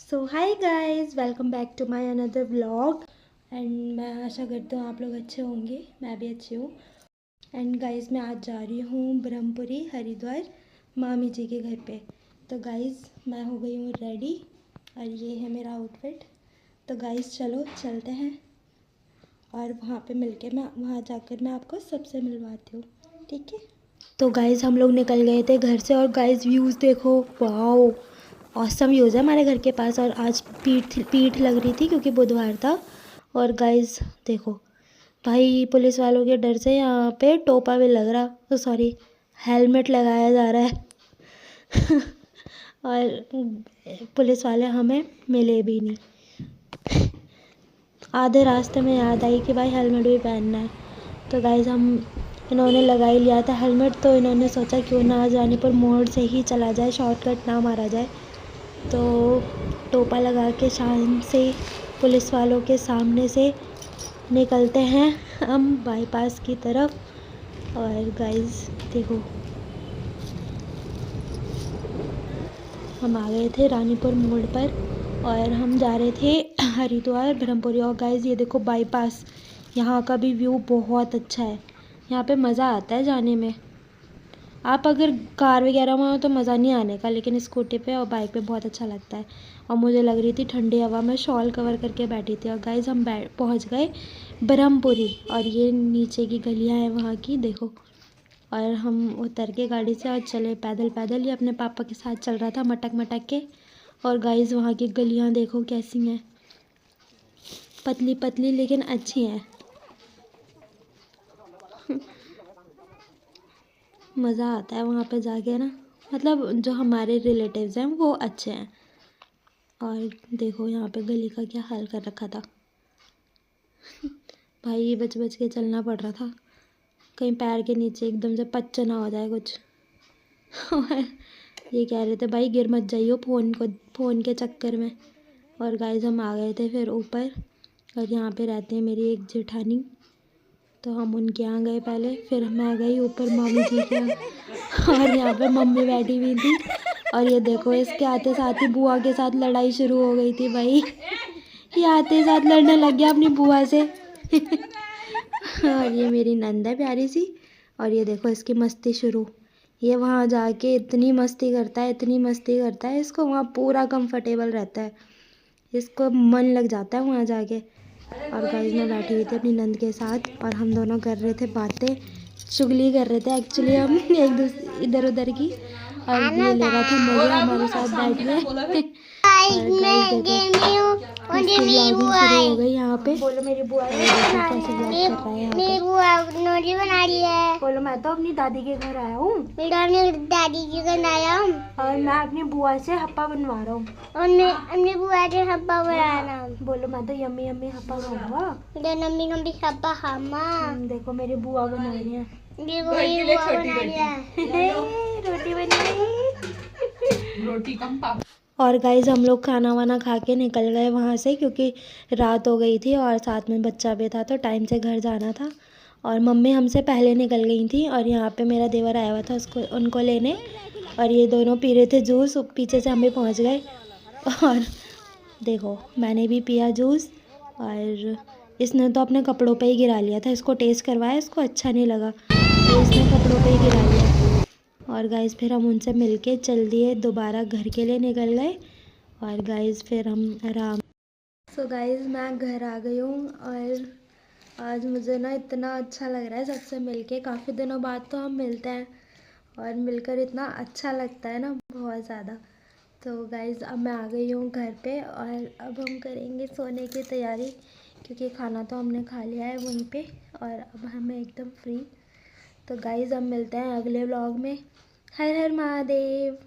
So hi guys, welcome back to my another vlog. And मैं आशा करती हूँ आप लोग अच्छे होंगे, मैं भी अच्छी हूँ। एंड गाइस, मैं आज जा रही हूँ ब्रह्मपुरी हरिद्वार मामी जी के घर पे। तो गाइस, मैं हो गई हूँ रेडी और ये है मेरा आउटफिट। तो गाइस चलो चलते हैं और वहाँ पे मिलके वहाँ जाकर मैं आपको सबसे मिलवाती हूँ, ठीक है। तो गाइस, हम लोग निकल गए थे घर से और गाइस व्यूज़ देखो, वाओ ऑसम व्यूज़ है हमारे घर के पास। और आज पीठ लग रही थी क्योंकि बुधवार था। और गाइस देखो, भाई पुलिस वालों के डर से यहाँ पे टोपा भी लग रहा, तो सॉरी हेलमेट लगाया जा रहा है और पुलिस वाले हमें मिले भी नहीं। आधे रास्ते में याद आई कि भाई हेलमेट भी पहनना है। तो गाइस इन्होंने लगा ही लिया था हेलमेट, तो इन्होंने सोचा क्यों ना जाने पर मोड़ से ही चला जाए, शॉर्टकट ना मारा जाए। तो टोपा लगा के शान से पुलिस वालों के सामने से निकलते हैं हम बाईपास की तरफ। और गाइस देखो, हम आ गए थे रानीपुर मोड़ पर और हम जा रहे थे हरिद्वार ब्रह्मपुरी। और गाइस ये देखो बाईपास, यहाँ का भी व्यू बहुत अच्छा है, यहाँ पे मज़ा आता है जाने में। आप अगर कार वगैरह में हो तो मज़ा नहीं आने का, लेकिन स्कूटी पे और बाइक पे बहुत अच्छा लगता है। और मुझे लग रही थी ठंडी हवा, में शॉल कवर करके बैठी थी। और गाइस हम पहुंच गए ब्रह्मपुरी और ये नीचे की गलियां हैं वहाँ की, देखो। और हम उतर के गाड़ी से और चले पैदल पैदल, ये अपने पापा के साथ चल रहा था मटक मटक के। और गाइस वहाँ की गलियाँ देखो कैसी हैं, पतली पतली लेकिन अच्छी हैं। मज़ा आता है वहाँ पे जाके ना, मतलब जो हमारे रिलेटिव्स हैं वो अच्छे हैं। और देखो यहाँ पे गली का क्या हाल कर रखा था भाई बच बच के चलना पड़ रहा था, कहीं पैर के नीचे एकदम से पच्च ना हो जाए कुछ और ये कह रहे थे भाई गिर मत जाइयो फ़ोन के चक्कर में। और गाइस हम आ गए थे फिर ऊपर, और यहाँ पे रहते हैं मेरी एक जेठानी, तो हम उनके यहाँ गए पहले, फिर मैं गई ऊपर मामी जी के यहाँ और यहाँ पे मम्मी बैठी हुई थी। और ये देखो, इसके आते साथ ही बुआ के साथ लड़ाई शुरू हो गई थी भाई ये आते साथ लड़ने लग गया अपनी बुआ से और ये मेरी नंद है प्यारी सी। और ये देखो इसकी मस्ती शुरू, ये वहाँ जाके इतनी मस्ती करता है, इतनी मस्ती करता है, इसको वहाँ पूरा कंफर्टेबल रहता है, इसको मन लग जाता है वहाँ जाके। और गाइस मैं बैठी हुई थी अपनी नंद के साथ और हम दोनों कर रहे थे बातें, चुगली कर रहे थे एक्चुअली हम एक दूसरे इधर उधर की। और ये ले रहा था मजे हमारे साथ बैठ के और गाइस देखो इसकी व्लॉगिंग शुरू हो गई यहाँ पे। बोलो मेरी बुआ ने कैसे व्लॉग कर रहा है यहाँ पे। बुआ नोटी बना रही है। बोलो मैं तो अपनी दादी के घर आया हूँ, दादी के घर आया हूँ और मैं अपनी बुआ से हप्पा बनवा रहा हूँ। और मैं अपनी बुआ से हप्पा बना रहा हूँ। बोलो मैं तो यम्मी यम्मी हप्पा खाऊंगा। यम्मी यम्मी हप्पा खाऊंगा। देखो मेरी बुआ बना रही है, रोटी बनी रोटी कम पाप। और गाइज हम लोग खाना वाना खा के निकल गए वहाँ से, क्योंकि रात हो गई थी और साथ में बच्चा भी था, तो टाइम से घर जाना था। और मम्मी हमसे पहले निकल गई थी और यहाँ पे मेरा देवर आया हुआ था उसको उनको लेने, और ये दोनों पी रहे थे जूस, पीछे से हम भी पहुँच गए। और देखो मैंने भी पिया जूस, और इसने तो अपने कपड़ों पे ही गिरा लिया था, इसको टेस्ट करवाया, इसको अच्छा नहीं लगा तो इसने कपड़ों पे ही गिरा लिया। और गाइस फिर हम उनसे मिलके चल दिए, दोबारा घर के लिए निकल गए। और गाइस फिर हम आराम। सो गाइस मैं घर आ गई हूँ और आज मुझे ना इतना अच्छा लग रहा है सबसे मिलके, काफ़ी दिनों बाद तो हम मिलते हैं और मिलकर इतना अच्छा लगता है ना, बहुत ज़्यादा। तो गाइज़ अब मैं आ गई हूँ घर पे और अब हम करेंगे सोने की तैयारी, क्योंकि खाना तो हमने खा लिया है वहीं पे और अब हमें एकदम फ्री। तो गाइज़ अब मिलते हैं अगले व्लॉग में। हर हर महादेव।